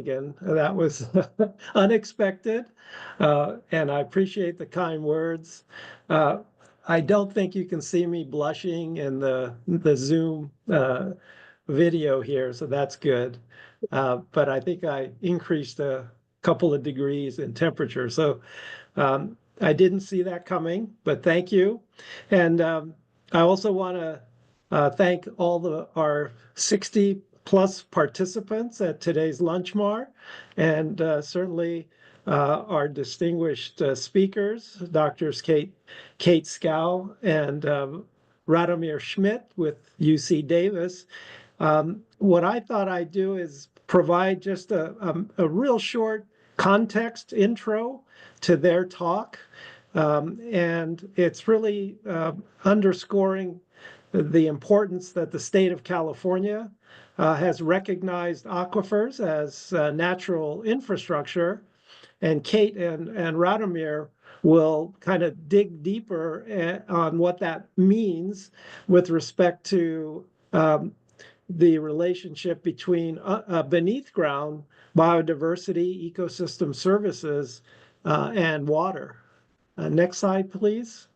Flanagan. That was unexpected, and I appreciate the kind words. I don't think you can see me blushing in the Zoom video here, so that's good. But I think I increased a couple of degrees in temperature, so I didn't see that coming, but thank you. And I also want to thank all our 60 plus participants at today's LunchMAR, and certainly our distinguished speakers, Doctors Kate Scow and Radomir Schmidt with UC Davis. What I thought I'd do is provide just a real short context intro to their talk. And it's really underscoring the importance that the state of California has recognized aquifers as natural infrastructure. And Kate and Radomir will kind of dig deeper on what that means with respect to the relationship between beneath ground biodiversity, ecosystem services, and water. Next slide, please.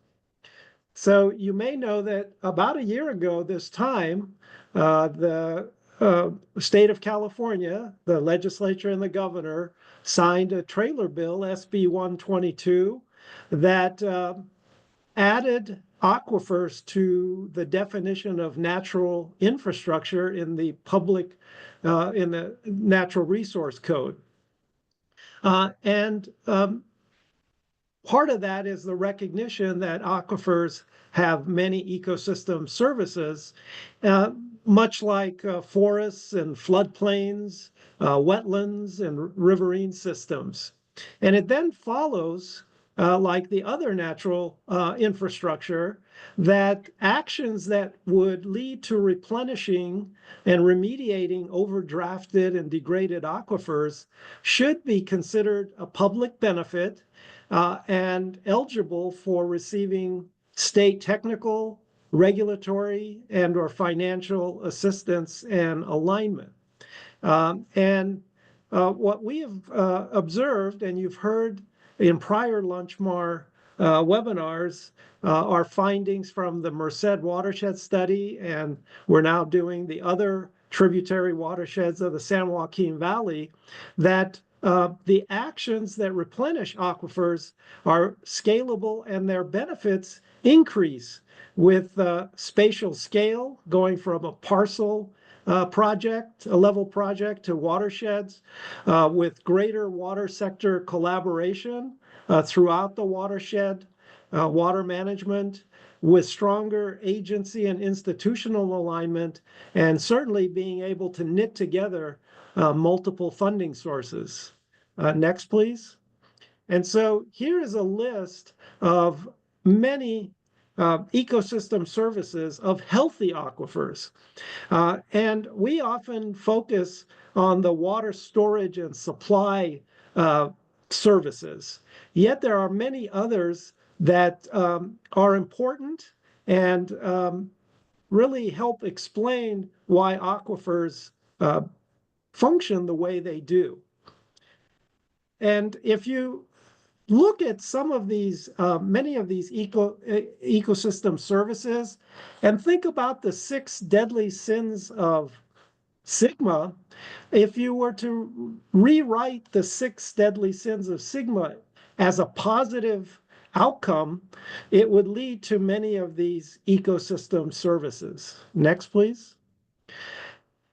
So you may know that about a year ago this time, the state of California, the legislature and the governor signed a trailer bill, SB 122, that added aquifers to the definition of natural infrastructure in the public, in the Natural Resource Code. And part of that is the recognition that aquifers have many ecosystem services, much like forests and floodplains, wetlands, and riverine systems. And it then follows, like the other natural infrastructure, that actions that would lead to replenishing and remediating overdrafted and degraded aquifers should be considered a public benefit and eligible for receiving state technical, regulatory, and or financial assistance and alignment. What we have observed, and you've heard in prior LunchMAR webinars, are findings from the Merced watershed study, and we're now doing the other tributary watersheds of the San Joaquin Valley, that the actions that replenish aquifers are scalable and their benefits increase with spatial scale, going from a parcel project, a level project, to watersheds, with greater water sector collaboration throughout the watershed, water management, with stronger agency and institutional alignment, and certainly being able to knit together multiple funding sources. Next, please. And so here is a list of many ecosystem services of healthy aquifers. And we often focus on the water storage and supply services. Yet there are many others that are important and really help explain why aquifers function the way they do. And if you look at some of these, many of these ecosystem services, and think about the 6 deadly sins of Sigma, if you were to rewrite the 6 deadly sins of Sigma as a positive outcome, it would lead to many of these ecosystem services. Next, please.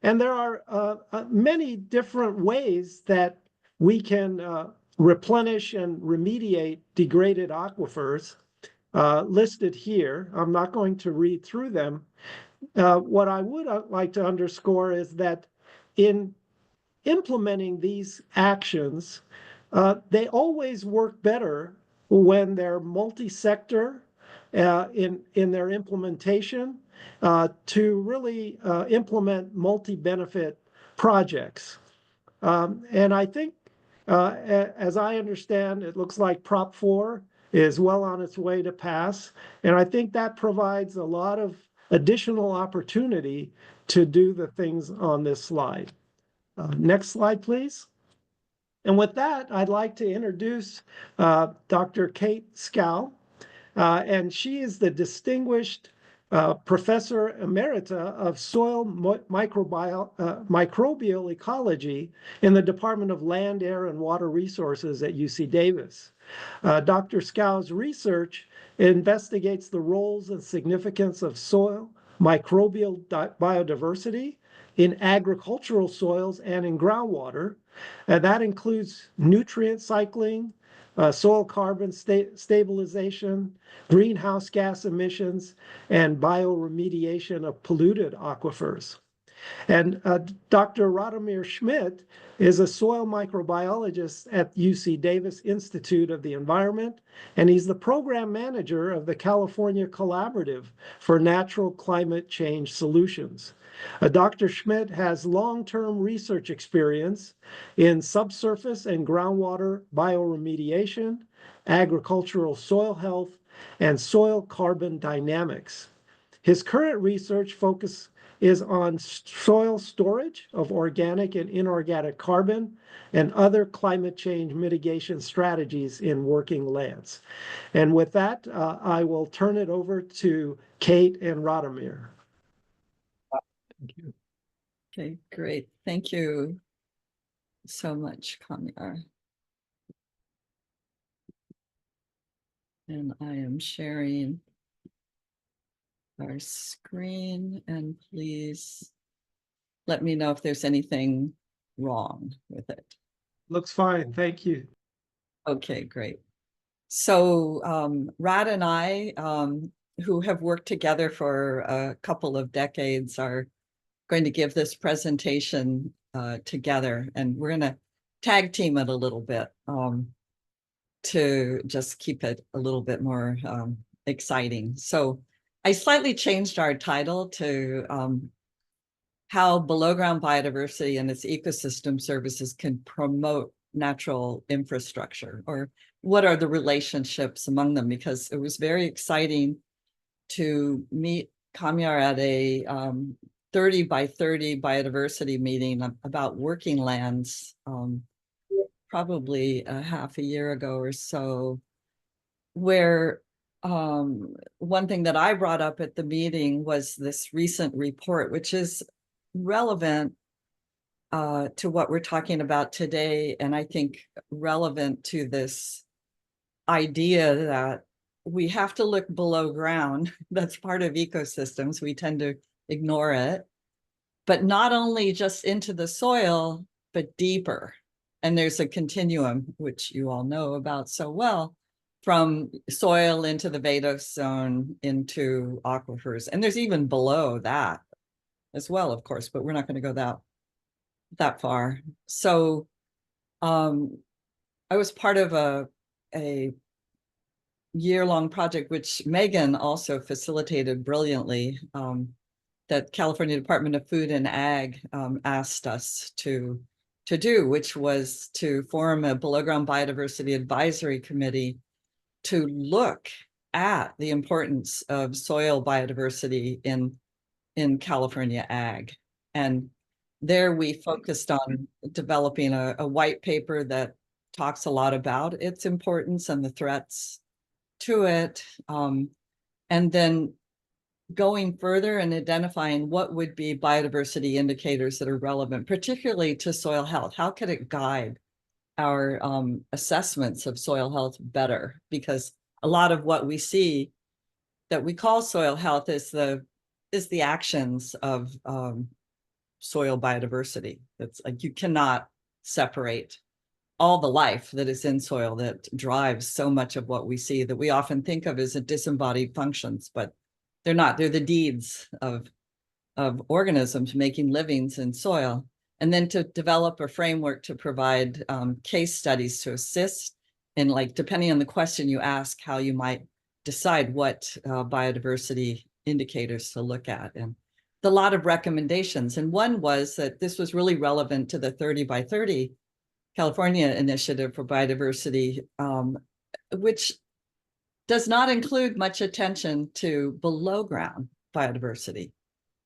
And there are many different ways that we can replenish and remediate degraded aquifers listed here. I'm not going to read through them. What I would like to underscore is that in implementing these actions, they always work better when they're multi-sector in their implementation to really implement multi-benefit projects. And I think, as I understand, it looks like Prop 4 is well on its way to pass. And I think that provides a lot of additional opportunity to do the things on this slide. Next slide, please. And with that, I'd like to introduce Dr. Kate Scow, and she is the distinguished Professor Emerita of Soil Microbial Ecology in the Department of Land, Air, and Water Resources at UC Davis. Dr. Scow's research investigates the roles and significance of soil microbial biodiversity in agricultural soils and in groundwater. And that includes nutrient cycling, soil carbon stabilization, greenhouse gas emissions, and bioremediation of polluted aquifers. And Dr. Radomir Schmidt is a soil microbiologist at UC Davis Institute of the Environment, and he's the program manager of the California Collaborative for Natural Climate Change Solutions. Dr. Schmidt has long-term research experience in subsurface and groundwater bioremediation, agricultural soil health, and soil carbon dynamics. His current research focus is on soil storage of organic and inorganic carbon and other climate change mitigation strategies in working lands. And with that, I will turn it over to Kate and Radomir. Thank you. Okay, great. Thank you so much, Kamyar. And I am sharing our screen, and please let me know if there's anything wrong with it. Looks fine, thank you. Okay, great. So Rad and I, who have worked together for a couple of decades, are going to give this presentation together, and we're going to tag team it a little bit to just keep it a little bit more exciting. So I slightly changed our title to how below-ground biodiversity and its ecosystem services can promote natural infrastructure, or what are the relationships among them, because it was very exciting to meet Kamyar at a 30 by 30 biodiversity meeting about working lands probably a half a year ago or so, where one thing that I brought up at the meeting was this recent report, which is relevant to what we're talking about today, and I think relevant to this idea that we have to look below ground. That's part of ecosystems. We tend to ignore it, but not only just into the soil, but deeper. And there's a continuum, which you all know about so well, from soil into the vadose zone into aquifers. And there's even below that as well, of course, but we're not going to go that far. So I was part of a year-long project, which Megan also facilitated brilliantly, that California Department of Food and Ag asked us to do, which was to form a below-ground biodiversity advisory committee to look at the importance of soil biodiversity in California ag. And there we focused on developing a white paper that talks a lot about its importance and the threats to it, and then going further and identifying what would be biodiversity indicators that are relevant, particularly to soil health. How could it guide our assessments of soil health better? Because a lot of what we see that we call soil health is the actions of soil biodiversity. It's like you cannot separate all the life that is in soil that drives so much of what we see that we often think of as a disembodied functions, but they're not. They're the deeds of organisms making livings in soil. And then to develop a framework to provide case studies to assist in, like, depending on the question you ask, how you might decide what biodiversity indicators to look at. And a lot of recommendations. And one was that this was really relevant to the 30 by 30 California Initiative for Biodiversity, which does not include much attention to below ground biodiversity.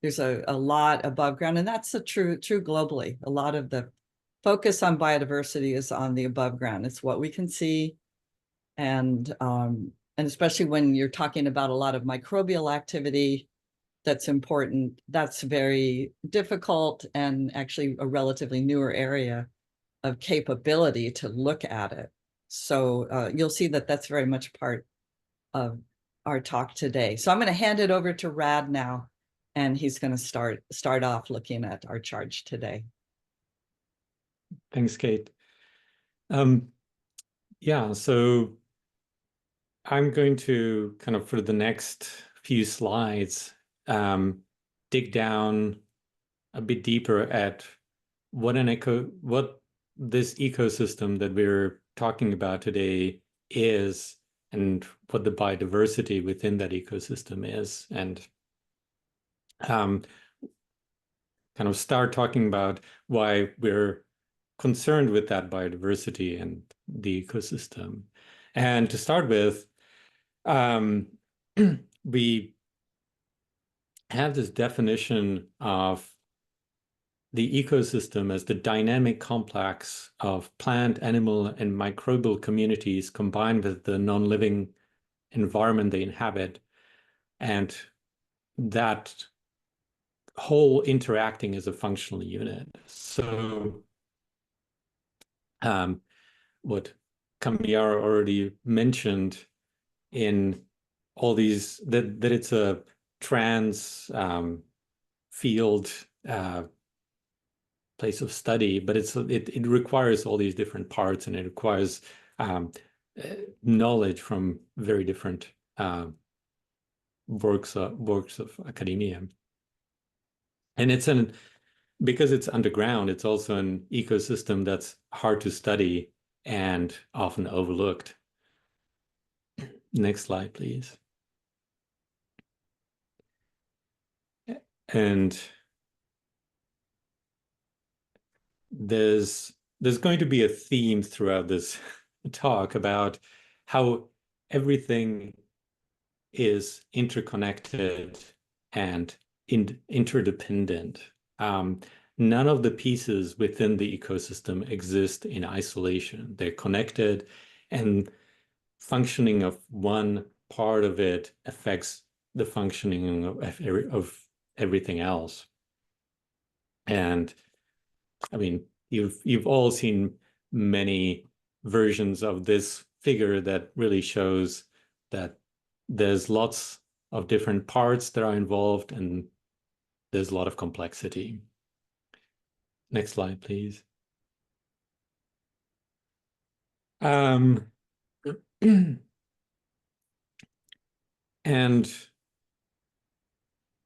There's a lot above ground, and that's true globally. A lot of the focus on biodiversity is on the above ground. It's what we can see. And especially when you're talking about a lot of microbial activity, that's important. That's very difficult and actually a relatively newer area of capability to look at it. So you'll see that that's very much part of our talk today. So I'm going to hand it over to Rad now, and he's going to start off looking at our charge today. Thanks, Kate. Yeah, so I'm going to kind of, for the next few slides, dig down a bit deeper at what this ecosystem that we're talking about today is, and what the biodiversity within that ecosystem is, and kind of start talking about why we're concerned with that biodiversity and the ecosystem. And to start with, we have this definition of the ecosystem as the dynamic complex of plant, animal, and microbial communities combined with the non-living environment they inhabit, and that whole interacting as a functional unit. So what Kamiara already mentioned in all these, that it's a trans field place of study, but it requires all these different parts, and it requires knowledge from very different works of academia. And because it's underground, it's also an ecosystem that's hard to study and often overlooked. Next slide, please. And there's going to be a theme throughout this talk about how everything is interconnected and interdependent. None of the pieces within the ecosystem exist in isolation. They're connected, and functioning of one part of it affects the functioning of everything else. And I mean, you've all seen many versions of this figure that really shows that there's lots of different parts that are involved, and there's a lot of complexity. Next slide, please. And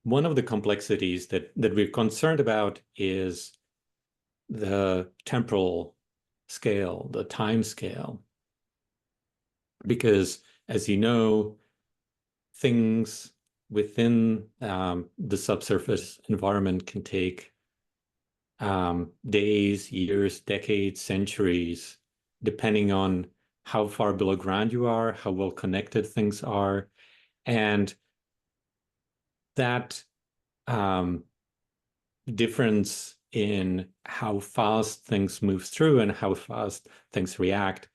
one of the complexities that we're concerned about is the temporal scale, the time scale. Because, as you know, things within the subsurface environment can take days, years, decades, centuries, depending on how far below ground you are, how well connected things are. And that difference in how fast things move through and how fast things react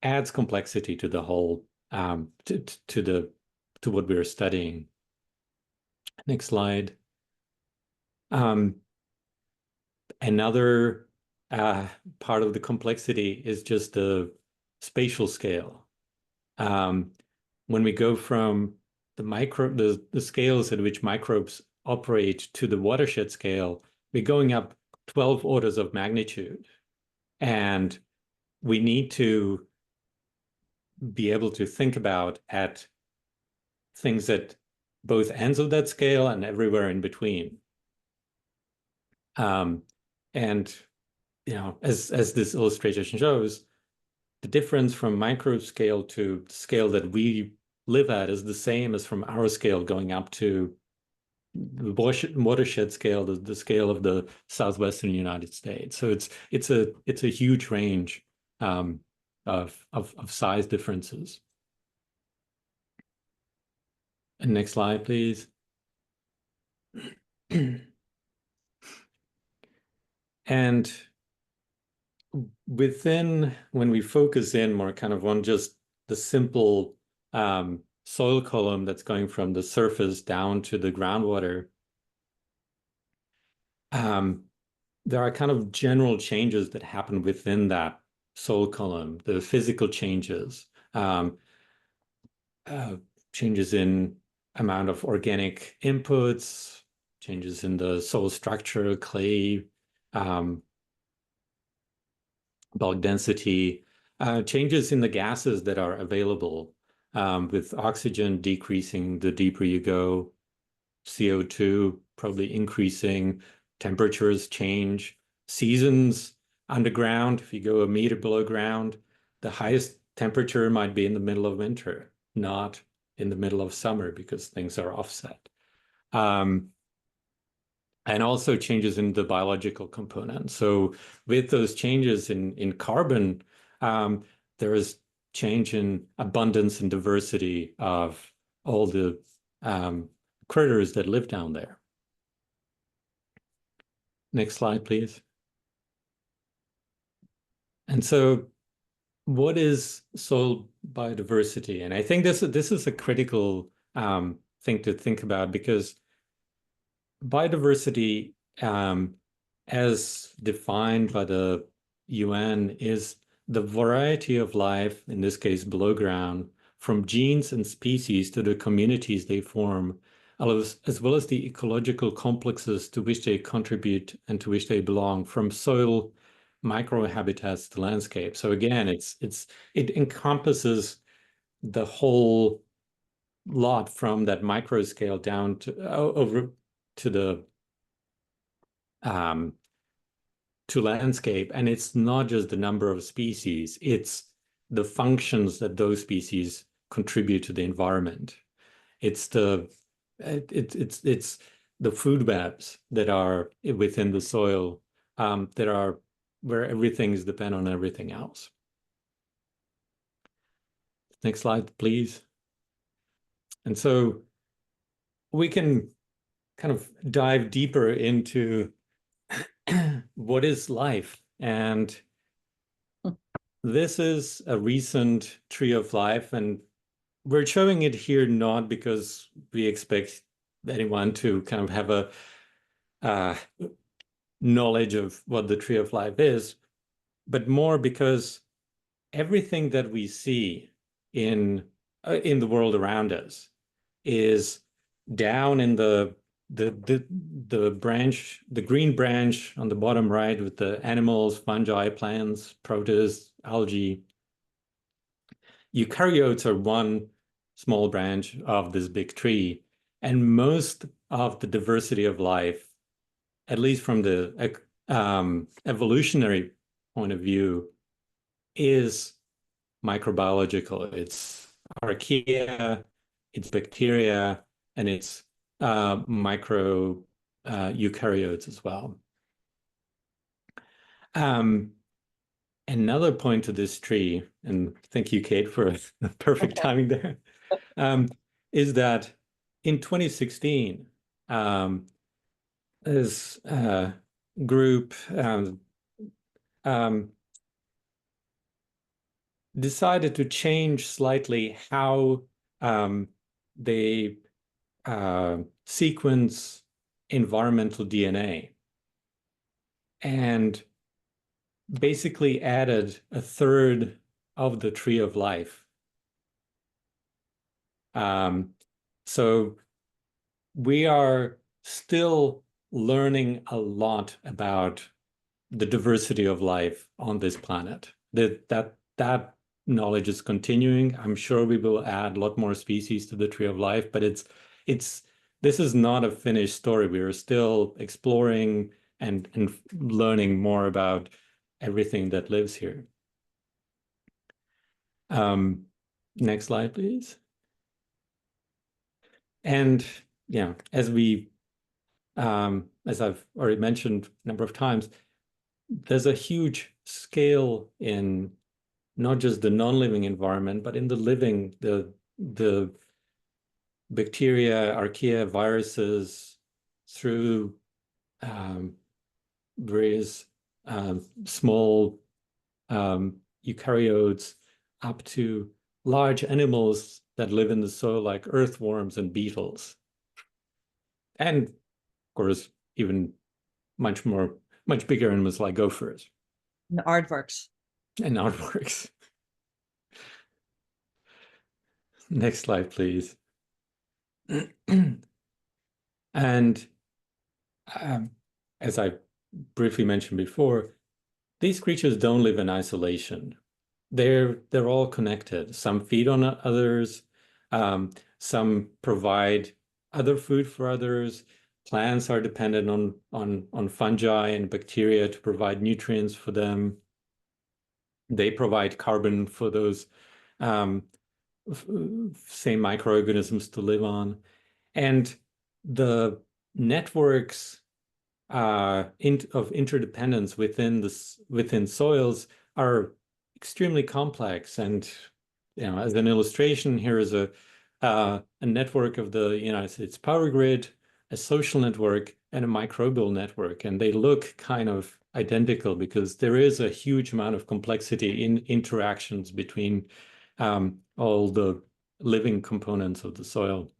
adds complexity to the whole, to what we're studying. Next slide. Another part of the complexity is just the spatial scale. When we go from the scales at which microbes operate to the watershed scale, we're going up 12 orders of magnitude. And we need to be able to think about at things at both ends of that scale and everywhere in between. And you know, as this illustration shows, the difference from microbe scale to scale that we live at is the same as from our scale going up to the watershed scale, the scale of the southwestern United States. So it's a huge range of size differences. And next slide, please. And when we focus in more kind of on just the simple soil column that's going from the surface down to the groundwater, there are kind of general changes that happen within that soil column, the physical changes, changes in amount of organic inputs, changes in the soil structure, clay, bulk density, changes in the gases that are available, with oxygen decreasing the deeper you go, CO2 probably increasing, temperatures change, seasons underground. If you go a meter below ground, the highest temperature might be in the middle of winter, not in the middle of summer, because things are offset. And also changes in the biological component. So with those changes in carbon, there is change in abundance and diversity of all the critters that live down there. Next slide, please. And so what is soil biodiversity? And I think this is a critical thing to think about, because biodiversity, as defined by the UN, is the variety of life, in this case below ground, from genes and species to the communities they form, as well as the ecological complexes to which they contribute and to which they belong, from soil microhabitats to landscape. So again, it encompasses the whole lot, from that micro scale down to over to the to landscape. And it's not just the number of species, it's the functions that those species contribute to the environment. It's the food webs that are within the soil, that are where everything is dependent on everything else. Next slide, please. And so we can kind of dive deeper into what is life. And this is a recent tree of life, and we're showing it here not because we expect anyone to kind of have a knowledge of what the tree of life is, but more because everything that we see in the world around us is down in the branch, the green branch on the bottom right, with the animals, fungi, plants, protists, algae. Eukaryotes are one small branch of this big tree, and most of the diversity of life, at least from the evolutionary point of view, is microbiological. It's archaea, it's bacteria, and it's micro eukaryotes as well. Another point to this tree, and thank you, Kate, for perfect timing there, is that in 2016, this group decided to change slightly how they sequence environmental DNA, and basically added a third of the tree of life. So we are still learning a lot about the diversity of life on this planet. That knowledge is continuing. I'm sure we will add a lot more species to the tree of life, but this is not a finished story. We are still exploring and learning more about everything that lives here. Next slide, please. And yeah, as I've already mentioned a number of times, there's a huge scale in not just the non-living environment, but in the living, the bacteria, archaea, viruses, through various small eukaryotes up to large animals that live in the soil like earthworms and beetles. And of course, even much bigger animals like gophers. And aardvarks. And aardvarks. Next slide, please. And as I briefly mentioned before, these creatures don't live in isolation. They're all connected. Some feed on others. Some provide other food for others. Plants are dependent on fungi and bacteria to provide nutrients for them. They provide carbon for those same microorganisms to live on. And the networks of interdependence within soils are extremely complex. And as an illustration, here is a network of the United States power grid, a social network, and a microbial network, and they look kind of identical because there is a huge amount of complexity in interactions between all the living components of the soil.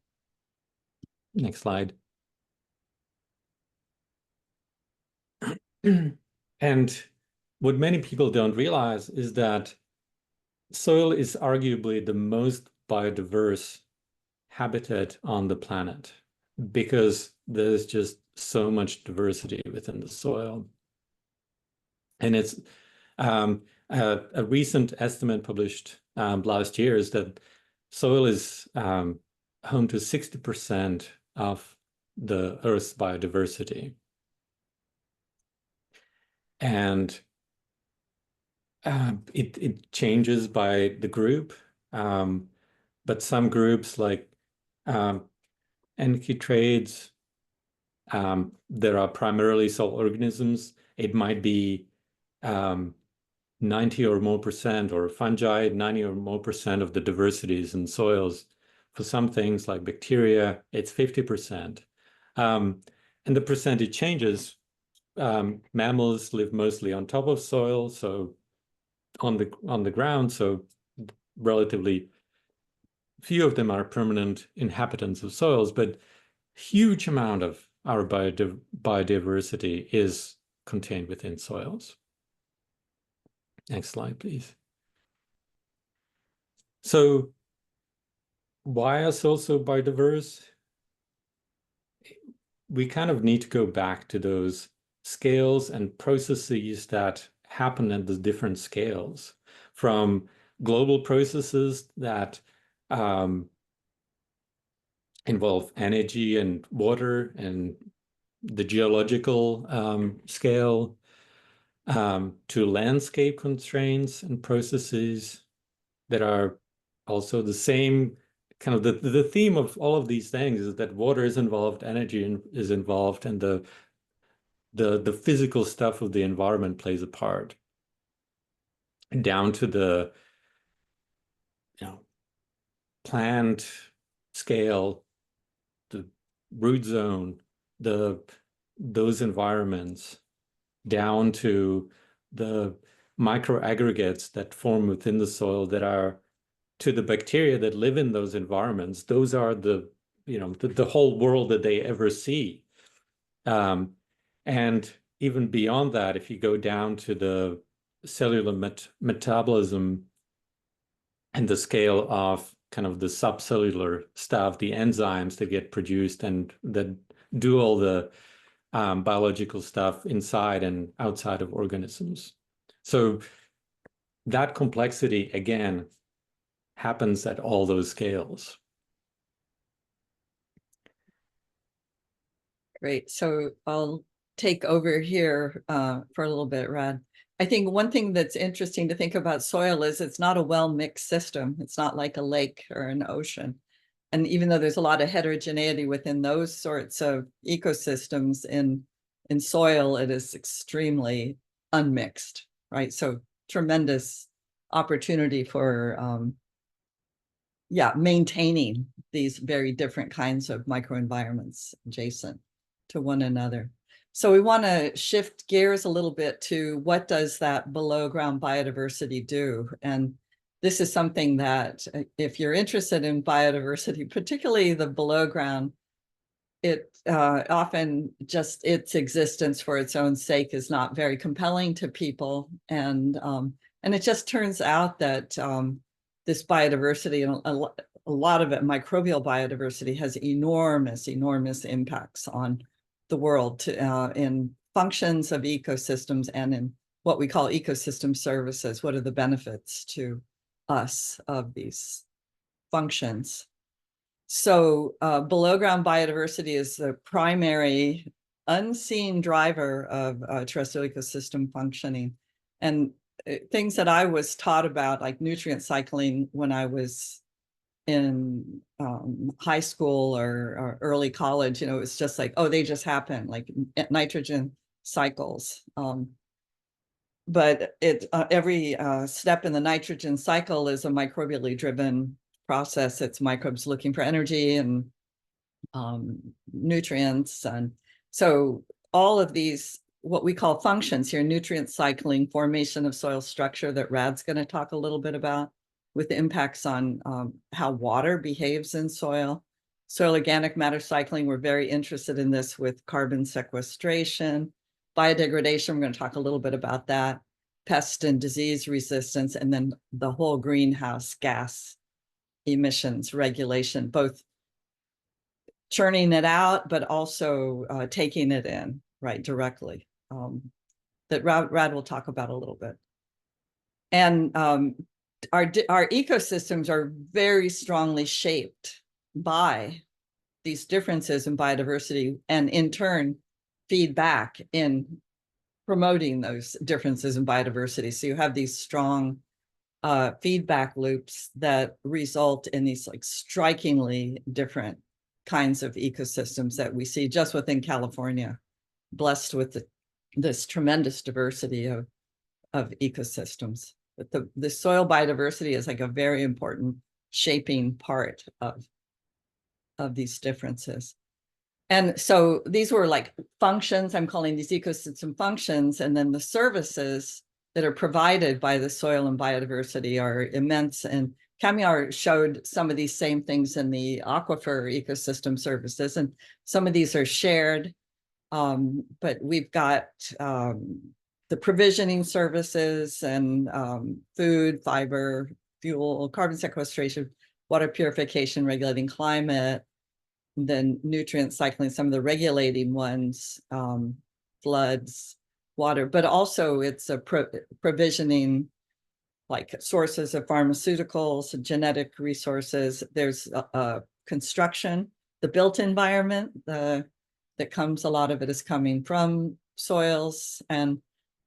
Next slide. And what many people don't realize is that soil is arguably the most biodiverse habitat on the planet because there's just so much diversity within the soil. And it's a recent estimate published last year is that soil is home to 60% of the Earth's biodiversity. And it changes by the group, but some groups like encytrades, there are primarily soil organisms. It might be 90 or more percent, or fungi, 90 or more percent of the diversities in soils. For some things like bacteria, it's 50%. And the percentage changes. Mammals live mostly on top of soil, so on the ground, so relatively few of them are permanent inhabitants of soils, but huge amount of our biodiversity is contained within soils. Next slide, please. So why are soils so biodiverse? We kind of need to go back to those scales and processes that happen at the different scales, from global processes that involve energy and water and the geological scale, to landscape constraints and processes that are also the same. Kind of the theme of all of these things is that water is involved, energy is involved, and the physical stuff of the environment plays a part, down to the plant scale, the root zone, those environments, down to the microaggregates that form within the soil that are to the bacteria that live in those environments. Those are the whole world that they ever see. And even beyond that, if you go down to the cellular metabolism and the scale of kind of the subcellular stuff, the enzymes that get produced and that do all the biological stuff inside and outside of organisms. So that complexity, again, happens at all those scales. Great. So I'll take over here for a little bit, Rad. I think one thing that's interesting to think about soil is it's not a well-mixed system. It's not like a lake or an ocean. And even though there's a lot of heterogeneity within those sorts of ecosystems in soil, it is extremely unmixed, right? So tremendous opportunity for maintaining these very different kinds of microenvironments adjacent to one another. So we want to shift gears a little bit to what does that below ground biodiversity do? And this is something that if you're interested in biodiversity, particularly the below ground, it often just its existence for its own sake is not very compelling to people. And it just turns out that this biodiversity and a lot of it, microbial biodiversity, has enormous impacts on the world in functions of ecosystems and in what we call ecosystem services. What are the benefits to us of these functions? So below ground biodiversity is the primary unseen driver of terrestrial ecosystem functioning. And things that I was taught about, like nutrient cycling when I was in high school or early college, you know, it's just like, oh, they just happen, like nitrogen cycles. But every step in the nitrogen cycle is a microbially driven process. It's microbes looking for energy and nutrients. And so all of these, what we call functions here, nutrient cycling, formation of soil structure that Rad's going to talk a little bit about, with impacts on how water behaves in soil. Soil organic matter cycling, we're very interested in this with carbon sequestration. Biodegradation, we're going to talk a little bit about that. Pest and disease resistance, and then the whole greenhouse gas emissions regulation, both churning it out, but also taking it in, right, directly, that Rad will talk about a little bit. And our ecosystems are very strongly shaped by these differences in biodiversity, and in turn feed back in promoting those differences in biodiversity. So you have these strong feedback loops that result in these like strikingly different kinds of ecosystems that we see just within California, blessed with this tremendous diversity of ecosystems. But the soil biodiversity is like a very important shaping part of these differences. And so these were like functions, I'm calling these ecosystem functions, and then the services that are provided by the soil and biodiversity are immense. And Kamiar showed some of these same things in the aquifer ecosystem services, and some of these are shared, but we've got the provisioning services and food, fiber, fuel, carbon sequestration, water purification, regulating climate, then nutrient cycling, some of the regulating ones, floods, water, but also it's a provisioning like sources of pharmaceuticals, genetic resources. There's construction, the built environment that comes, a lot of it is coming from soils, and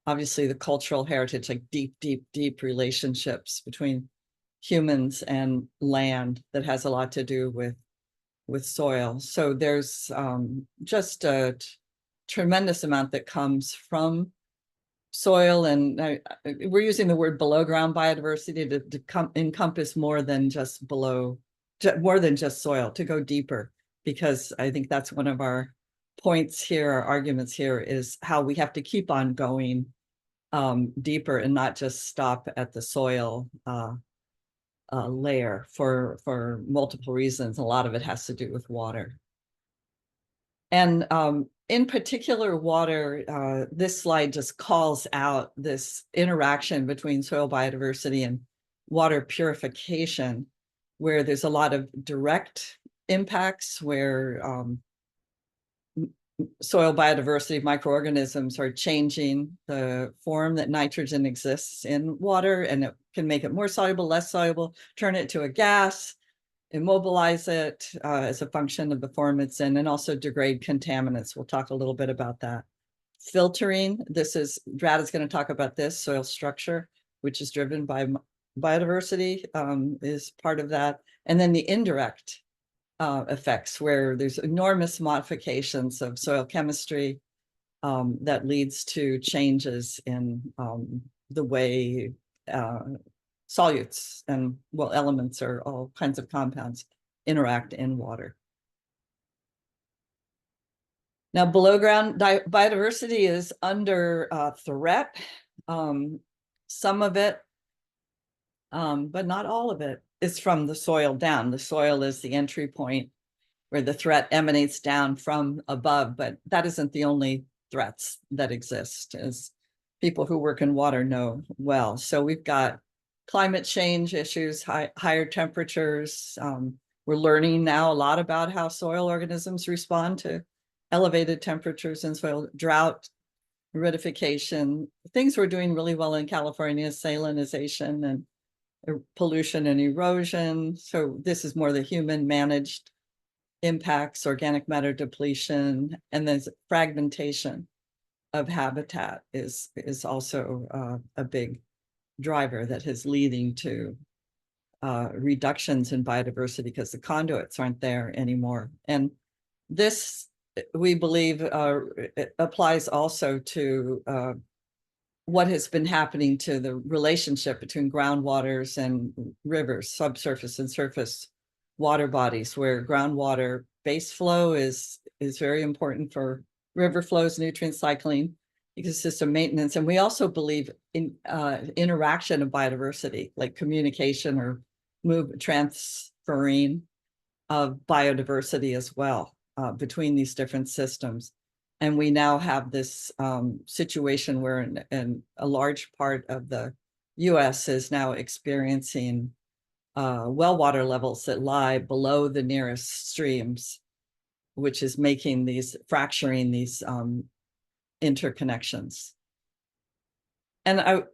obviously the cultural heritage, like deep relationships between humans and land that has a lot to do with soil. So there's just a tremendous amount that comes from soil, and we're using the word below ground biodiversity to encompass more than just soil, to go deeper, because I think that's one of our points here, our arguments here, is how we have to keep on going deeper and not just stop at the soil layer for multiple reasons. A lot of it has to do with water. And in particular, water, this slide just calls out this interaction between soil biodiversity and water purification, where there's a lot of direct impacts, where soil biodiversity, microorganisms are changing the form that nitrogen exists in water, and it can make it more soluble, less soluble, turn it to a gas, immobilize it as a function of the form it's in, and also degrade contaminants. We'll talk a little bit about that. Filtering, Rad is going to talk about this, soil structure, which is driven by biodiversity, is part of that. And then the indirect effects, where there's enormous modifications of soil chemistry that leads to changes in the way solutes and, well, elements, or all kinds of compounds interact in water. Now, below-ground biodiversity is under threat. Some of it, but not all of it, is from the soil down. The soil is the entry point where the threat emanates down from above, but that isn't the only threats that exist, as people who work in water know well. So we've got climate change issues, higher temperatures. We're learning now a lot about how soil organisms respond to elevated temperatures in soil, drought, aridification. Things we're doing really well in California, salinization and pollution and erosion. So this is more the human managed impacts, organic matter depletion, and then fragmentation of habitat is also a big driver that is leading to reductions in biodiversity because the conduits aren't there anymore. And this, we believe, it applies also to what has been happening to the relationship between groundwaters and rivers, subsurface and surface water bodies, where groundwater base flow is very important for river flows, nutrient cycling, ecosystem maintenance. And we also believe in interaction of biodiversity, like communication or transferring of biodiversity as well between these different systems. And we now have this situation where in a large part of the US is now experiencing well water levels that lie below the nearest streams, which is making these, fracturing these interconnections. And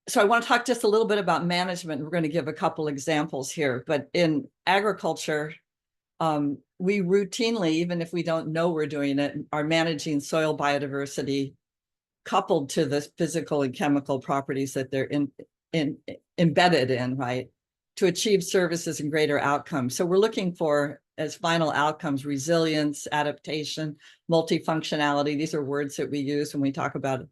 so I want to talk just a little bit about management. We're going to give a couple examples here, but in agriculture, we routinely, even if we don't know we're doing it, are managing soil biodiversity coupled to the physical and chemical properties that they're embedded in, right, to achieve services and greater outcomes. So we're looking for, as final outcomes, resilience, adaptation, multifunctionality. These are words that we use when we talk about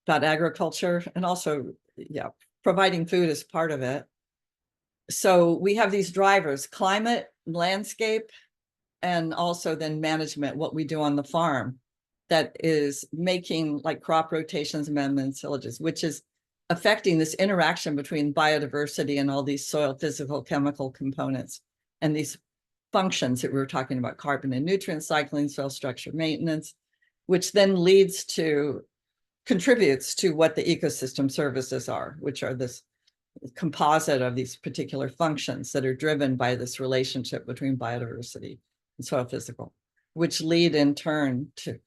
agriculture, and also, yeah, providing food is part of it. So we have these drivers: climate, landscape, and also then management, what we do on the farm, that is making like crop rotations, amendments, tillages, which is affecting this interaction between biodiversity and all these soil physical chemical components and these functions that we were talking about, carbon and nutrient cycling, soil structure maintenance, which then contributes to what the ecosystem services are, which are this composite of these particular functions that are driven by this relationship between biodiversity and soil physical, which lead in turn to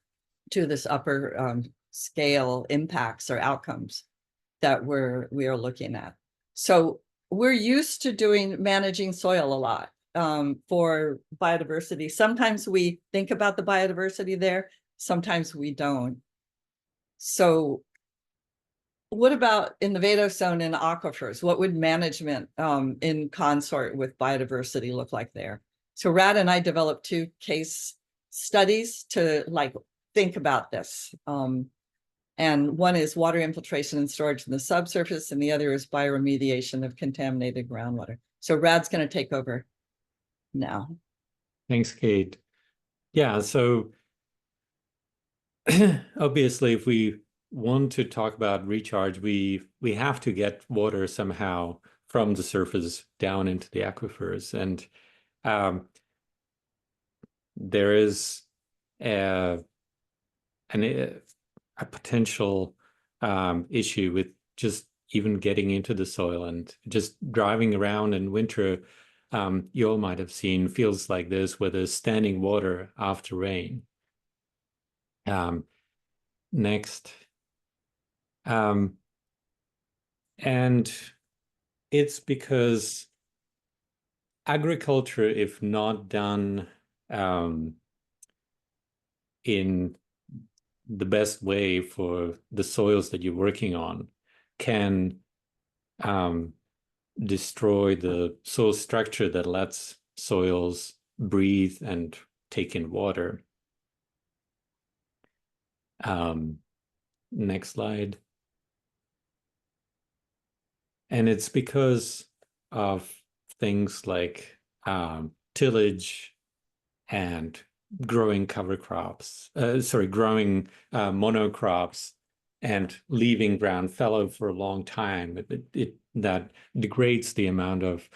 this upper scale impacts or outcomes that we are looking at. So we're used to managing soil a lot for biodiversity. Sometimes we think about the biodiversity there, sometimes we don't. So what about in the vadose zone and aquifers? What would management in consort with biodiversity look like there? So Rad and I developed 2 case studies to think about this. And one is water infiltration and storage in the subsurface, and the other is bioremediation of contaminated groundwater. So Rad's going to take over now. Thanks, Kate. Yeah, so obviously, if we want to talk about recharge, we have to get water somehow from the surface down into the aquifers. And there is a potential issue with just even getting into the soil, and just driving around in winter. You all might have seen fields like this where there's standing water after rain. Next. And it's because agriculture, if not done in the best way for the soils that you're working on, can destroy the soil structure that lets soils breathe and take in water. Next slide. And it's because of things like tillage and growing cover crops, growing monocrops and leaving ground fallow for a long time. That degrades the amount of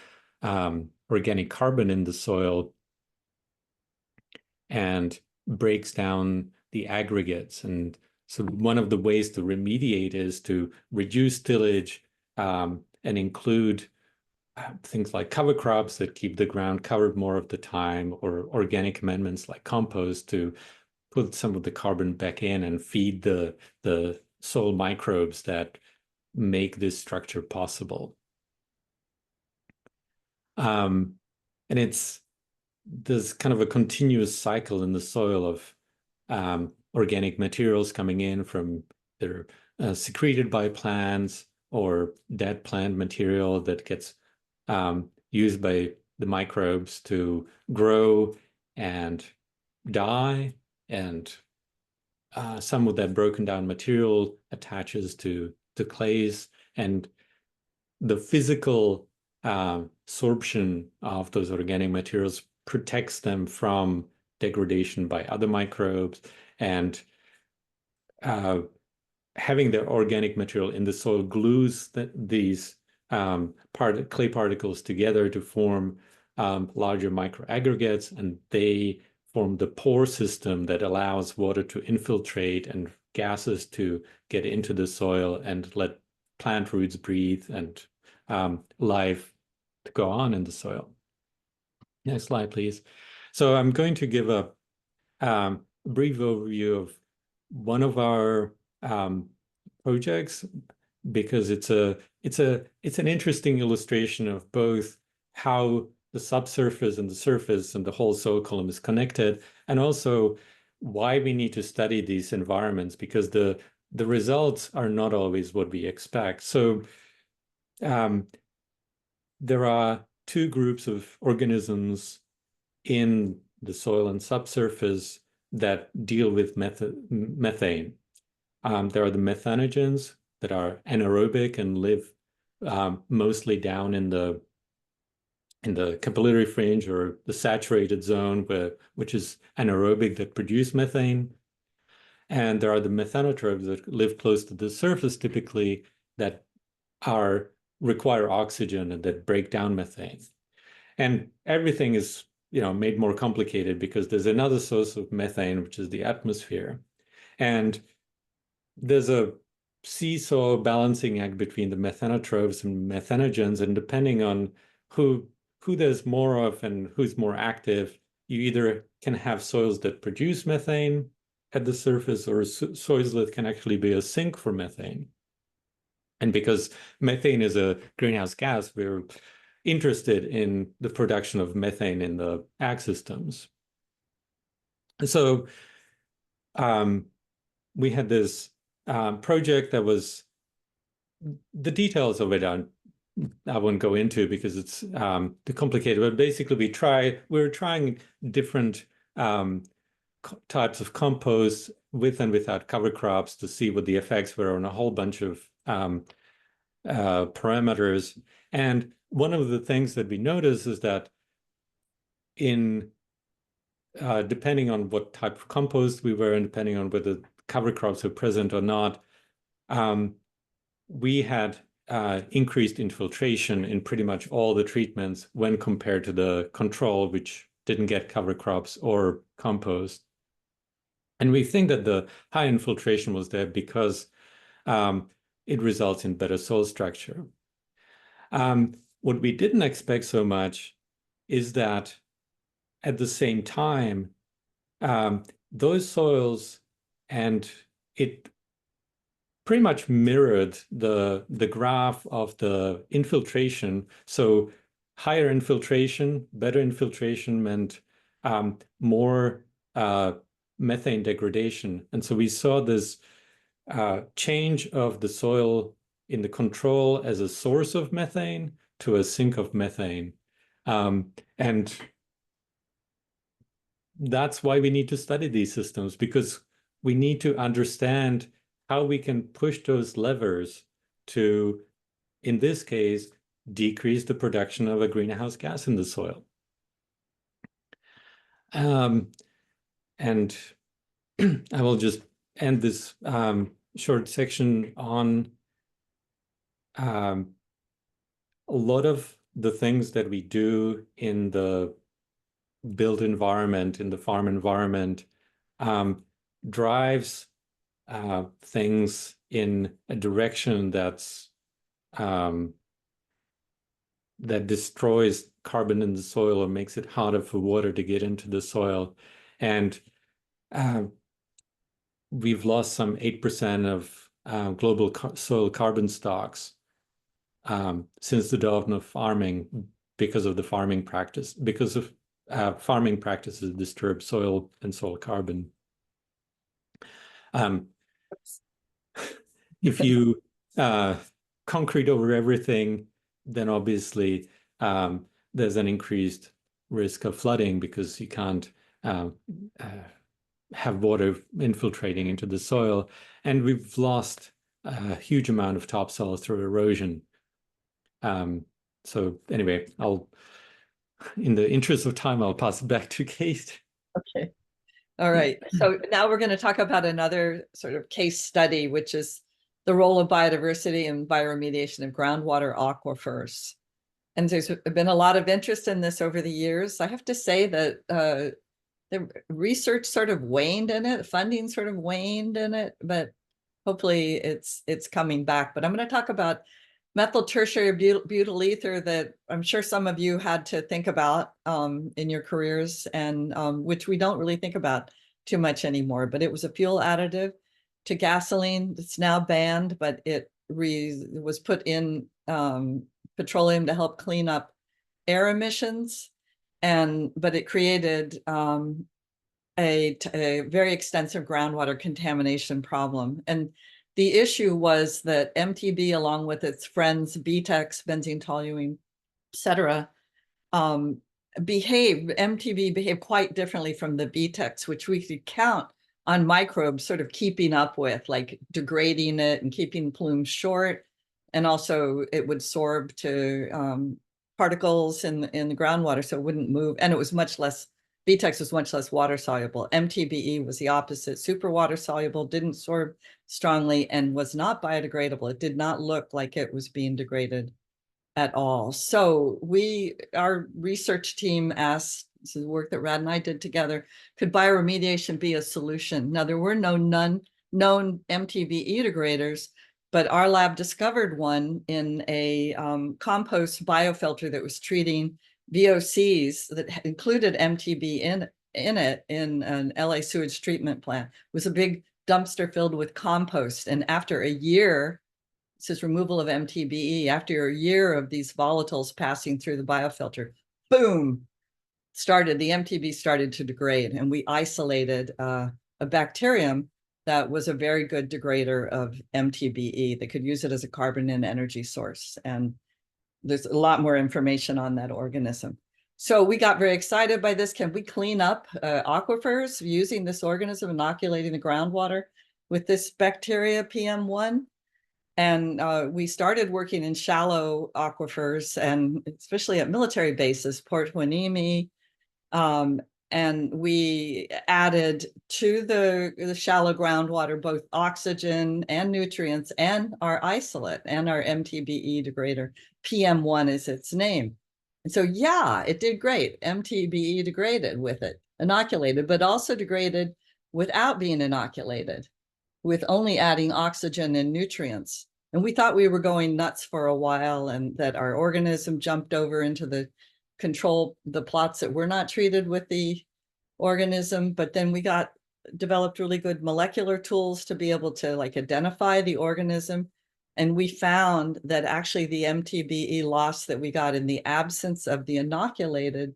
organic carbon in the soil and breaks down the aggregates. And so one of the ways to remediate is to reduce tillage and include things like cover crops that keep the ground covered more of the time, or organic amendments like compost to put some of the carbon back in and feed the soil microbes that make this structure possible. And there's kind of a continuous cycle in the soil of organic materials coming in from they're secreted by plants or dead plant material that gets used by the microbes to grow and die, and some of that broken down material attaches to clays, and the physical sorption of those organic materials protects them from degradation by other microbes, and having the organic material in the soil glues these clay particles together to form larger microaggregates, and they form the pore system that allows water to infiltrate and gases to get into the soil and let plant roots breathe and life to go on in the soil. Next slide, please. So I'm going to give a brief overview of one of our projects, because it's an interesting illustration of both how the subsurface and the surface and the whole soil column is connected, and also why we need to study these environments, because the results are not always what we expect. So there are two groups of organisms in the soil and subsurface that deal with methane. There are the methanogens that are anaerobic and live mostly down in the capillary fringe or the saturated zone, which is anaerobic, that produce methane. And there are the methanotrophs that live close to the surface, typically, that require oxygen and that break down methane. And everything is made more complicated because there's another source of methane, which is the atmosphere. And there's a seesaw balancing act between the methanotrophs and methanogens, and depending on who there's more of and who's more active, you either can have soils that produce methane at the surface or soils that can actually be a sink for methane. And because methane is a greenhouse gas, we're interested in the production of methane in the ag systems. So we had this project that was, the details of it I won't go into because it's too complicated, but basically we were trying different types of compost with and without cover crops to see what the effects were on a whole bunch of parameters. And one of the things that we noticed is that depending on what type of compost we were and depending on whether cover crops were present or not, we had increased infiltration in pretty much all the treatments when compared to the control, which didn't get cover crops or compost. And we think that the high infiltration was there because it results in better soil structure. What we didn't expect so much is that at the same time, those soils, and it pretty much mirrored the graph of the infiltration. So higher infiltration, better infiltration meant more methane degradation. And so we saw this change of the soil in the control as a source of methane to a sink of methane. And that's why we need to study these systems, because we need to understand how we can push those levers to, in this case, decrease the production of a greenhouse gas in the soil. And I will just end this short section on a lot of the things that we do in the built environment, in the farm environment, drives things in a direction that's that destroys carbon in the soil or makes it harder for water to get into the soil. And we've lost some 8% of global soil carbon stocks since the dawn of farming because of the farming practice, because of farming practices disturb soil and soil carbon. If you concrete over everything, then obviously there's an increased risk of flooding because you can't have water infiltrating into the soil. And we've lost a huge amount of topsoil through erosion. So anyway, in the interest of time, I'll pass it back to Kate. Okay. All right. So now we're going to talk about another sort of case study, which is the role of biodiversity and bioremediation of groundwater aquifers. And there's been a lot of interest in this over the years. I have to say that the research sort of waned in it, funding sort of waned in it, but hopefully it's coming back. But I'm going to talk about methyl tertiary butyl ether that I'm sure some of you had to think about in your careers, and which we don't really think about too much anymore. But it was a fuel additive to gasoline. It's now banned, but it was put in petroleum to help clean up air emissions, but it created a very extensive groundwater contamination problem. And the issue was that MTB, along with its friends, BTEX, benzene toluene, et cetera, MTB behaved quite differently from the BTEX, which we could count on microbes sort of keeping up with, like degrading it and keeping plumes short. And also it would sorb to particles in the groundwater, so it wouldn't move. And it was much less, BTEX was much less water soluble. MTBE was the opposite, super water soluble, didn't sorb strongly, and was not biodegradable. It did not look like it was being degraded at all. So our research team asked, this is work that Rad and I did together, could bioremediation be a solution? Now, there were no known MTBE degraders, but our lab discovered one in a compost biofilter that was treating VOCs that included MTB in it in an LA sewage treatment plant. It was a big dumpster filled with compost. And after a year, this is removal of MTBE, after a year of these volatiles passing through the biofilter, boom, the MTB started to degrade. And we isolated a bacterium that was a very good degrader of MTBE that could use it as a carbon and energy source. And there's a lot more information on that organism. So we got very excited by this. Can we clean up aquifers using this organism, inoculating the groundwater with this bacteria, PM1? And we started working in shallow aquifers, and especially at military bases, Port Hueneme, and we added to the shallow groundwater both oxygen and nutrients and our isolate and our MTBE degrader. PM1 is its name. And so, yeah, it did great. MTBE degraded with it, inoculated, but also degraded without being inoculated, with only adding oxygen and nutrients. And we thought we were going nuts for a while, and that our organism jumped over into the plots that were not treated with the organism. But then we developed really good molecular tools to be able to identify the organism. And we found that actually the MTBE loss that we got in the absence of the inoculated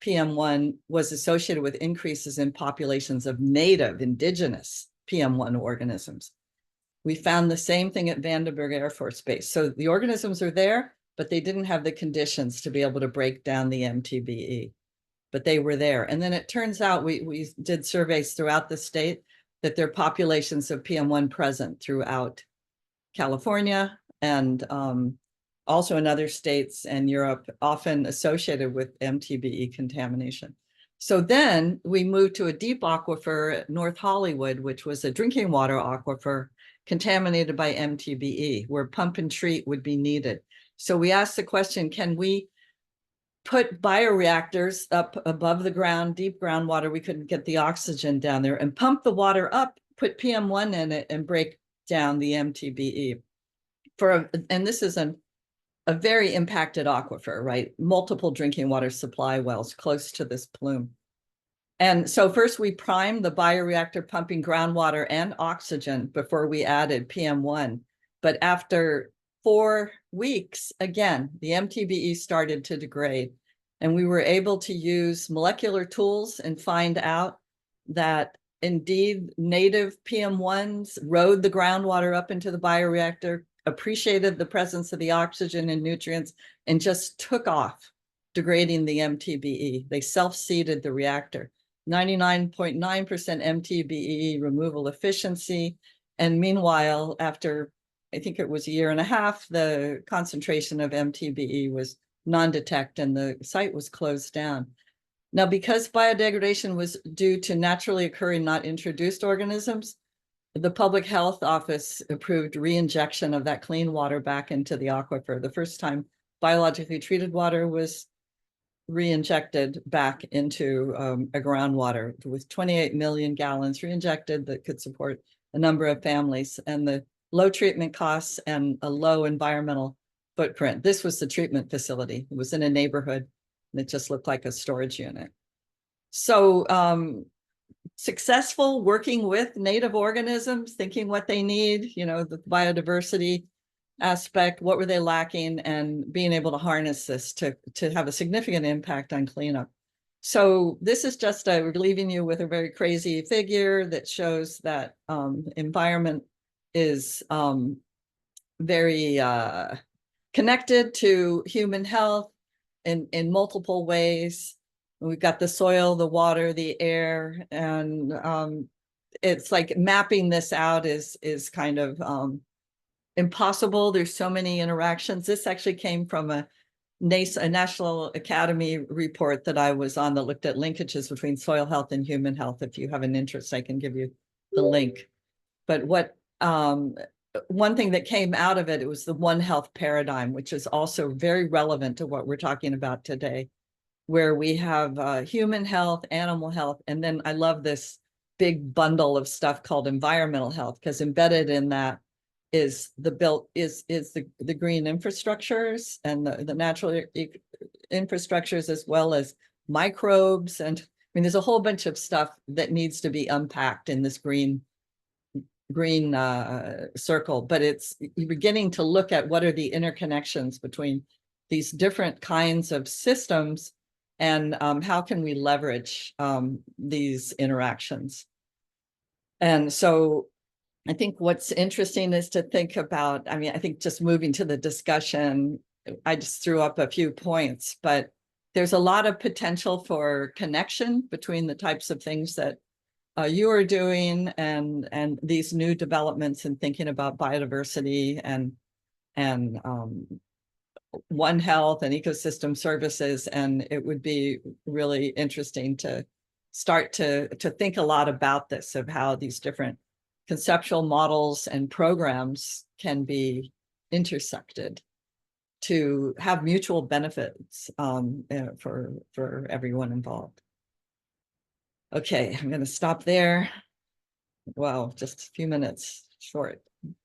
PM1 was associated with increases in populations of native indigenous PM1 organisms. We found the same thing at Vandenberg Air Force Base. So the organisms are there, but they didn't have the conditions to be able to break down the MTBE, but they were there. And then it turns out we did surveys throughout the state that there are populations of PM1 present throughout California and also in other states and Europe, often associated with MTBE contamination. So then we moved to a deep aquifer at North Hollywood, which was a drinking water aquifer contaminated by MTBE, where pump and treat would be needed. So we asked the question, can we put bioreactors up above the ground, deep groundwater? We couldn't get the oxygen down there, and pump the water up, put PM1 in it, and break down the MTBE. And this is a very impacted aquifer, right? Multiple drinking water supply wells close to this plume. And so first we primed the bioreactor pumping groundwater and oxygen before we added PM1. But after 4 weeks, again, the MTBE started to degrade. And we were able to use molecular tools and find out that indeed native PM1s rode the groundwater up into the bioreactor, appreciated the presence of the oxygen and nutrients, and just took off, degrading the MTBE. They self-seeded the reactor. 99.9% MTBE removal efficiency. And meanwhile, after I think it was a year and a half, the concentration of MTBE was non-detect and the site was closed down. Now, because biodegradation was due to naturally occurring, not introduced organisms, the Public Health Office approved re-injection of that clean water back into the aquifer. The first time biologically treated water was re-injected back into a groundwater with 28 million gallons re-injected that could support a number of families, and the low treatment costs and a low environmental footprint. This was the treatment facility. It was in a neighborhood and it just looked like a storage unit. So successful working with native organisms, thinking what they need, you know, the biodiversity aspect, what were they lacking, and being able to harness this to have a significant impact on cleanup. So this is just leaving you with a very crazy figure that shows that environment is very connected to human health in multiple ways. We've got the soil, the water, the air, and it's like mapping this out is kind of impossible. There's so many interactions. This actually came from a National Academy report that I was on that looked at linkages between soil health and human health. If you have an interest, I can give you the link. But what one thing that came out of it, it was the One Health paradigm, which is also very relevant to what we're talking about today, where we have human health, animal health, and then I love this big bundle of stuff called environmental health, because embedded in that is the green infrastructures and the natural infrastructures, as well as microbes. And I mean, there's a whole bunch of stuff that needs to be unpacked in this green circle, but you're beginning to look at what are the interconnections between these different kinds of systems, and how can we leverage these interactions. And so I think what's interesting is to think about, I mean, I think just moving to the discussion, I just threw up a few points, but there's a lot of potential for connection between the types of things that you are doing and these new developments in thinking about biodiversity and One Health and ecosystem services. And it would be really interesting to start to think a lot about this, of how these different conceptual models and programs can be intersected to have mutual benefits for everyone involved. Okay, I'm going to stop there. Wow, just a few minutes short. Thank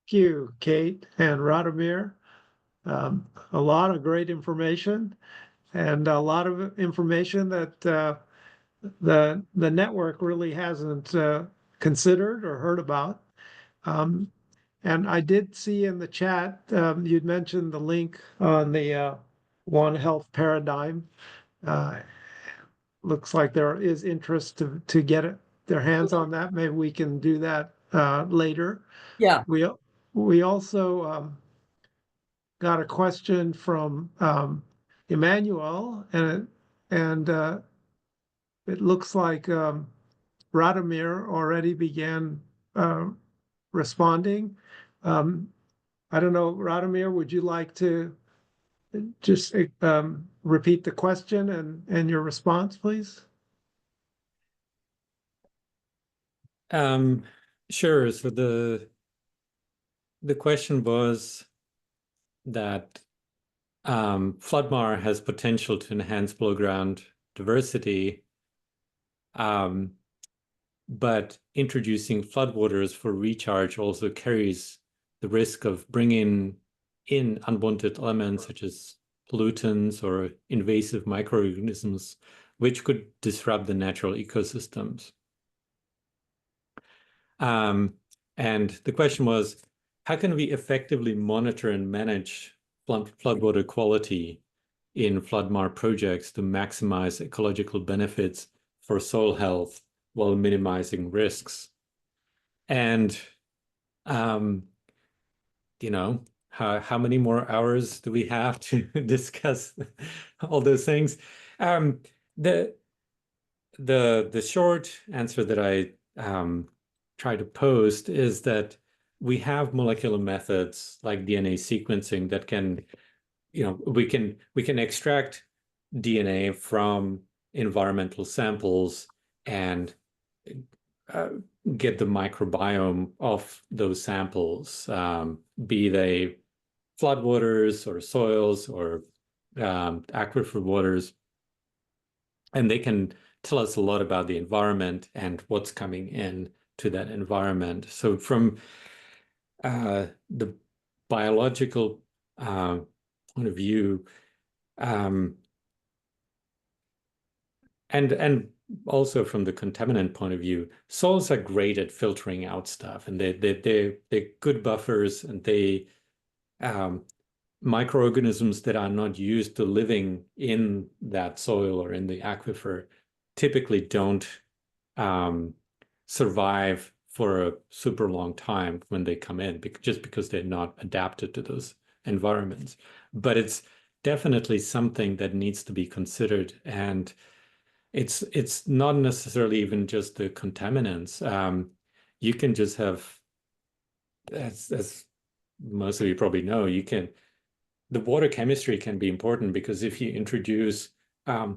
you, Kate and Radomir. A lot of great information, and a lot of information that the network really hasn't considered or heard about. And I did see in the chat, you'd mentioned the link on the One Health paradigm. Looks like there is interest to get their hands on that. Maybe we can do that later. Yeah. We also got a question from Emmanuel, and it looks like Radomir already began responding. I don't know, Radomir, would you like to just repeat the question and your response, please? Sure. So the question was that FloodMAR has potential to enhance below-ground diversity, but introducing floodwaters for recharge also carries the risk of bringing in unwanted elements such as pollutants or invasive microorganisms, which could disrupt the natural ecosystems. And the question was, how can we effectively monitor and manage floodwater quality in FloodMAR projects to maximize ecological benefits for soil health while minimizing risks? And, you know, how many more hours do we have to discuss all those things? The short answer that I try to post is that we have molecular methods like DNA sequencing that can, you know, we can extract DNA from environmental samples and get the microbiome of those samples, be they floodwaters or soils or aquifer waters, and they can tell us a lot about the environment and what's coming in to that environment. So from the biological point of view, and also from the contaminant point of view, soils are great at filtering out stuff, and they're good buffers, and they microorganisms that are not used to living in that soil or in the aquifer typically don't survive for a super long time when they come in, just because they're not adapted to those environments. But it's definitely something that needs to be considered, and it's not necessarily even just the contaminants. You can just have, as most of you probably know, the water chemistry can be important, because if you introduce, there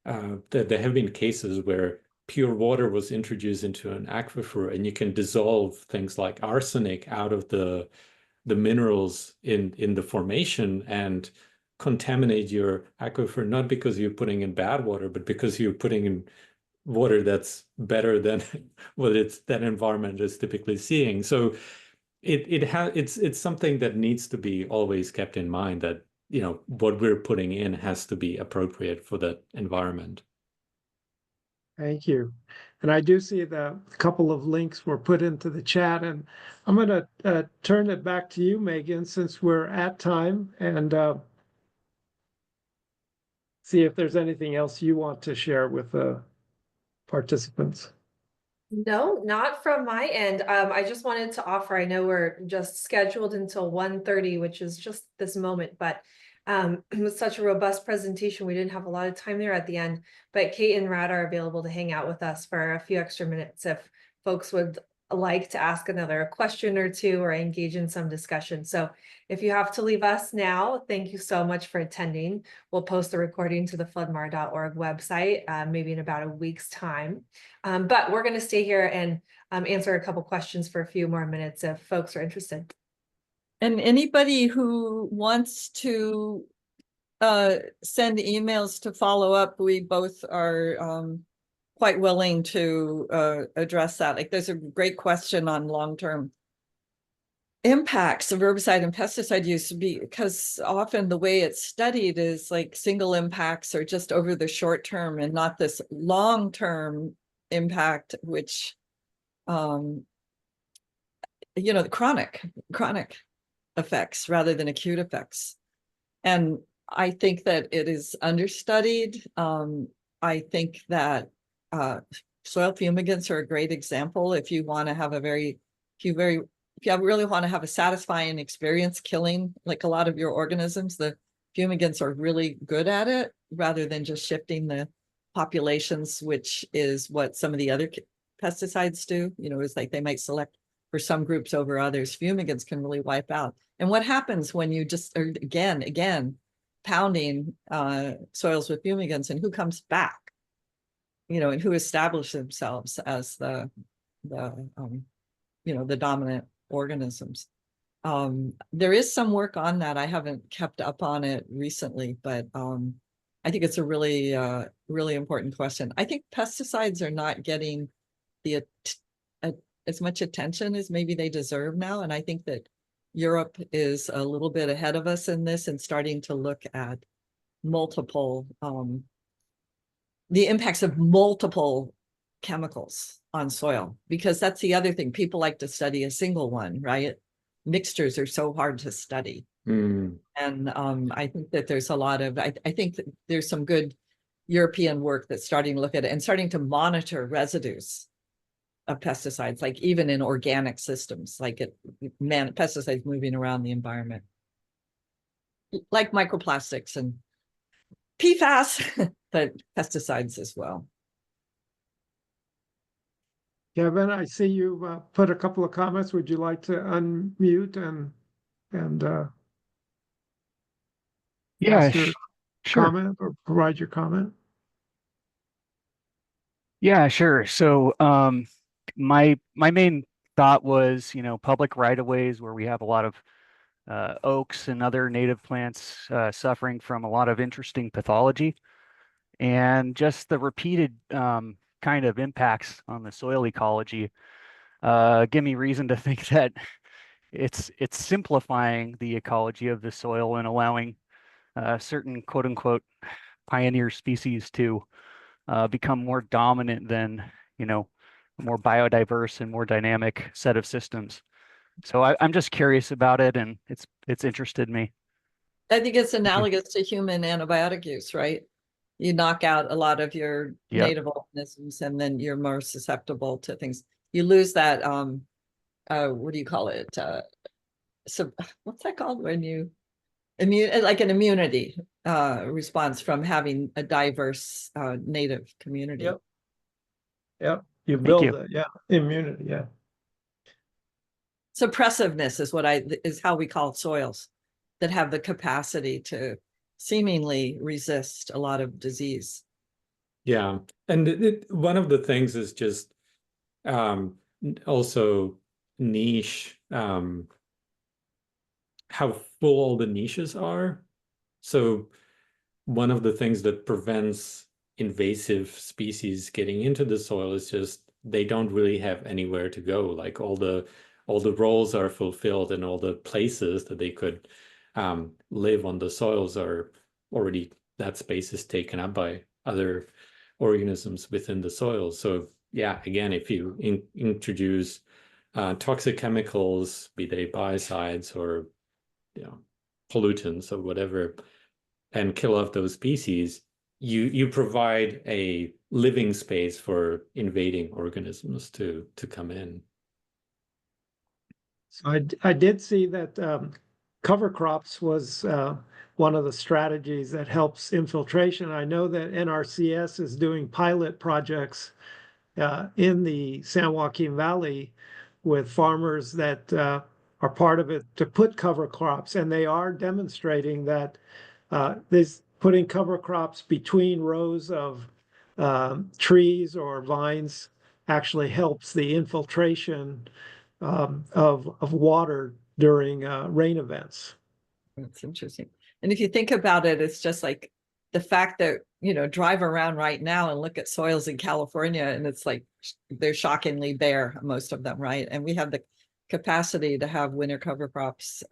have been cases where pure water was introduced into an aquifer, and you can dissolve things like arsenic out of the minerals in the formation and contaminate your aquifer, not because you're putting in bad water, but because you're putting in water that's better than what that environment is typically seeing. So it's something that needs to be always kept in mind, that, you know, what we're putting in has to be appropriate for that environment. Thank you. And I do see that a couple of links were put into the chat, and I'm going to turn it back to you, Megan, since we're at time, and see if there's anything else you want to share with the participants. No, not from my end. I just wanted to offer, I know we're just scheduled until 1:30, which is just this moment, but it was such a robust presentation. We didn't have a lot of time there at the end, but Kate and Rad are available to hang out with us for a few extra minutes if folks would like to ask another question or two or engage in some discussion. So if you have to leave us now, thank you so much for attending. We'll post the recording to the floodmar.org website, maybe in about a week's time. But we're going to stay here and answer a couple questions for a few more minutes if folks are interested. And anybody who wants to send emails to follow up, we both are quite willing to address that. Like, there's a great question on long-term impacts of herbicide and pesticide use, because often the way it's studied is like single impacts or just over the short term, and not this long-term impact, which you know, the chronic effects rather than acute effects. And I think that it is understudied. I think that soil fumigants are a great example. If you want to have if you really want to have a satisfying experience killing like a lot of your organisms, the fumigants are really good at it, rather than just shifting the populations, which is what some of the other pesticides do. You know, it's like they might select for some groups over others. Fumigants can really wipe out. And what happens when you just, again, pounding soils with fumigants, and who comes back, and who establish themselves as the dominant organisms. There is some work on that. I haven't kept up on it recently, but I think it's a really, really important question. I think pesticides are not getting as much attention as maybe they deserve now. And I think that Europe is a little bit ahead of us in this and starting to look at multiple, the impacts of multiple chemicals on soil, because that's the other thing. People like to study a single one, right? Mixtures are so hard to study. And I think that there's a lot of, I think that there's some good European work that's starting to look at it and starting to monitor residues of pesticides, like even in organic systems, like pesticides moving around the environment, like microplastics and PFAS, but pesticides as well. Kevin, I see you put a couple of comments. Would you like to unmute and Yeah, ask your sure. comment or provide your comment? Yeah, sure. So my main thought was, public right-of-ways where we have a lot of oaks and other native plants suffering from a lot of interesting pathology, and just the repeated kind of impacts on the soil ecology give me reason to think that it's simplifying the ecology of the soil and allowing certain quote unquote pioneer species to become more dominant than, a more biodiverse and more dynamic set of systems. So I'm just curious about it, and it's interested me. I think it's analogous to human antibiotic use, right? You knock out a lot of your native organisms, and then you're more susceptible to things. You lose that, what do you call it? So what's that called when you like an immunity response from having a diverse native community. Yep. You build it. Yeah. Immunity. Yeah. Suppressiveness is how we call soils that have the capacity to seemingly resist a lot of disease. Yeah. And one of the things is just also niche, how full all the niches are. So one of the things that prevents invasive species getting into the soil is just they don't really have anywhere to go. Like all the roles are fulfilled, and all the places that they could live on the soils are already, that space is taken up by other organisms within the soil. So yeah, again, if you introduce toxic chemicals, be they biocides or pollutants or whatever, and kill off those species, you provide a living space for invading organisms to come in. So I did see that cover crops was one of the strategies that helps infiltration. I know that NRCS is doing pilot projects in the San Joaquin Valley with farmers that are part of it to put cover crops, and they are demonstrating that this putting cover crops between rows of trees or vines actually helps the infiltration of water during rain events. That's interesting. And if you think about it, it's just like the fact that, drive around right now and look at soils in California, and it's like they're shockingly bare, most of them, right? And we have the capacity to have winter cover crops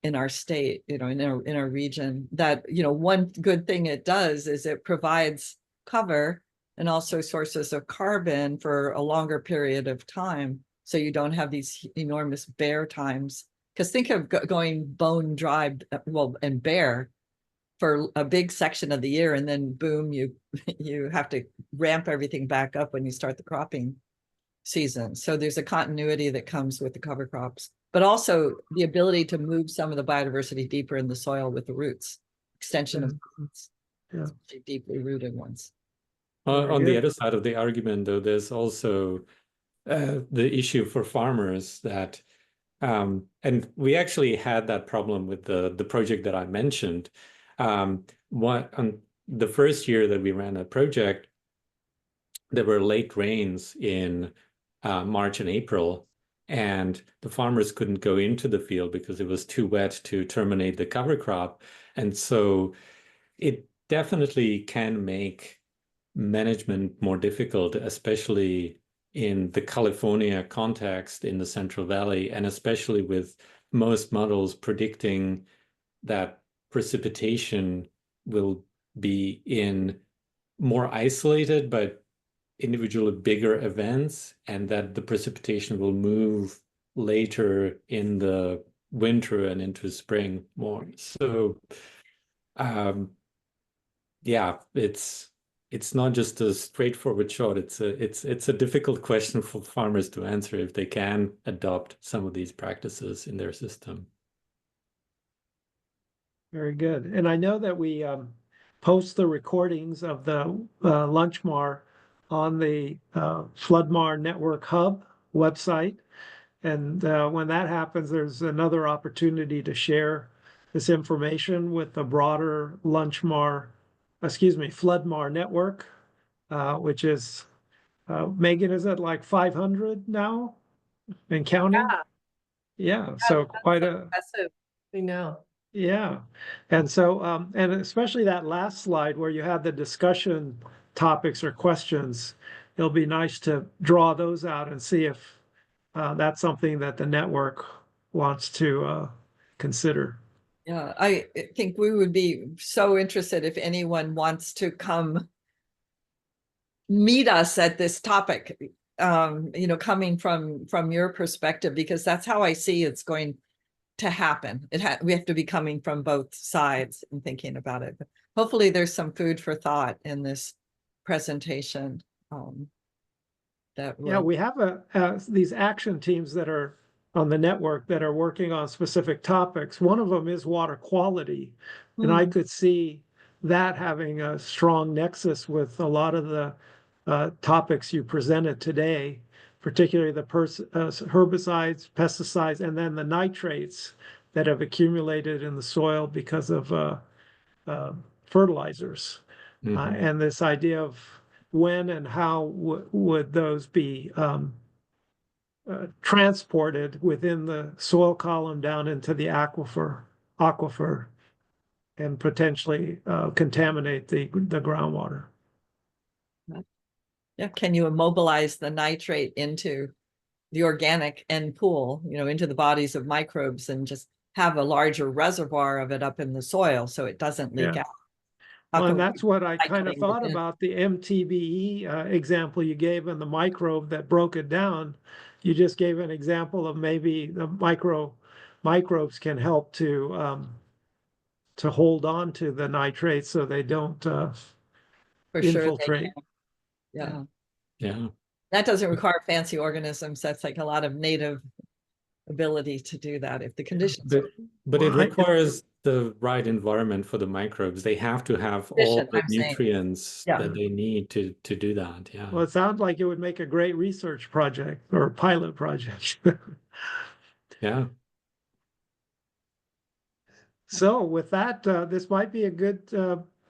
in our state, in our region. That, one good thing it does is it provides cover and also sources of carbon for a longer period of time. So you don't have these enormous bare times. Because think of going bone dry, and bare for a big section of the year, and then boom, you have to ramp everything back up when you start the cropping season. So there's a continuity that comes with the cover crops, but also the ability to move some of the biodiversity deeper in the soil with the roots, extension of roots, deeply rooted ones. On the other side of the argument, though, there's also the issue for farmers that And we actually had that problem with the project that I mentioned. On the first year that we ran a project, there were late rains in March and April, and the farmers couldn't go into the field because it was too wet to terminate the cover crop. And so it definitely can make management more difficult, especially in the California context in the Central Valley, and especially with most models predicting that precipitation will be in more isolated but individually bigger events, and that the precipitation will move later in the winter and into spring more. So yeah, it's not just a straightforward shot. It's a difficult question for farmers to answer if they can adopt some of these practices in their system. Very good. And I know that we post the recordings of the LunchMAR on the FloodMAR Network Hub website. And when that happens, there's another opportunity to share this information with the broader FloodMAR network, which is, Megan, is it like 500 now and counting? Yeah, so quite a impressive. We know. Yeah. And so, and especially that last slide where you had the discussion topics or questions, it'll be nice to draw those out and see if that's something that the network wants to consider. Yeah, I think we would be so interested if anyone wants to come meet us at this topic, coming from your perspective, because that's how I see it's going to happen. We have to be coming from both sides and thinking about it. But hopefully there's some food for thought in this presentation. Yeah, we have these action teams that are on the network that are working on specific topics. One of them is water quality. And I could see that having a strong nexus with a lot of the topics you presented today, particularly the herbicides, pesticides, and then the nitrates that have accumulated in the soil because of fertilizers. And this idea of when and how would those be transported within the soil column down into the aquifer and potentially contaminate the groundwater. Yeah, can you immobilize the nitrate into the organic end pool, into the bodies of microbes, and just have a larger reservoir of it up in the soil so it doesn't leak out? Well, and that's what I kind of thought about the MTBE example you gave and the microbe that broke it down. You just gave an example of maybe the microbes can help to hold on to the nitrates so they don't For infiltrate. Sure Yeah. That doesn't require fancy organisms. That's like a lot of native ability to do that if the conditions but it requires the right environment for the microbes. They have to have all the nutrients that they need to do that. Yeah. Well, it sounds like it would make a great research project or pilot project. Yeah. So with that, this might be a good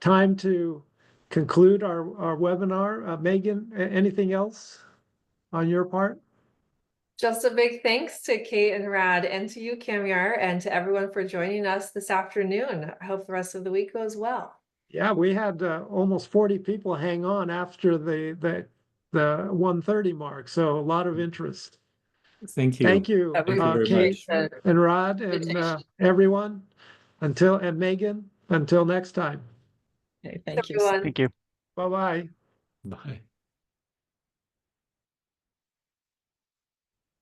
time to conclude our webinar. Megan, anything else on your part? Just a big thanks to Kate and Rad, and to you, Kamyar, and to everyone for joining us this afternoon. I hope the rest of the week goes well. Yeah, we had almost 40 people hang on after the 1:30 mark, so a lot of interest. Thank you. Thank you, Kate and Rod and everyone. And Megan, until next time. Okay, thank you. Thank you. Bye-bye. Bye.